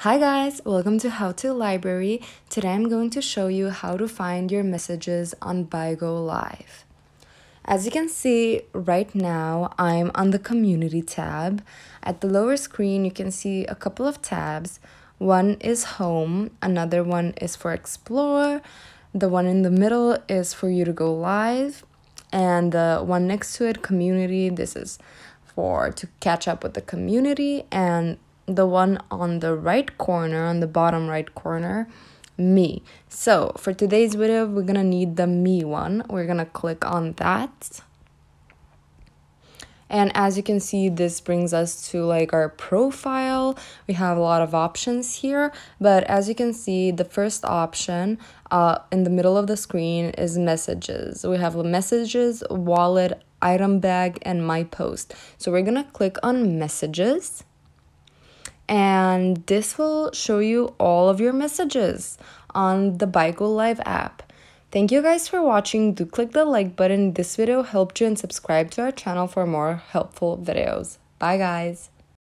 Hi guys, welcome to How to Library. Today I'm going to show you how to find your messages on Bigo Live. As you can see right now, I'm on the community tab. At the lower screen, you can see a couple of tabs. One is home, another one is for explore, the one in the middle is for you to go live, and the one next to it, community, this is for to catch up with the community, and the one on the right corner, on the bottom right corner, me. So for today's video, we're gonna need the me one. We're gonna click on that. And as you can see, this brings us to like our profile. We have a lot of options here, but as you can see, the first option in the middle of the screen is messages. We have messages, wallet, item bag, and my post. So we're gonna click on messages, and this will show you all of your messages on the Bigo Live app. Thank you guys for watching. Do click the like button. This video helped you, and subscribe to our channel for more helpful videos. Bye guys.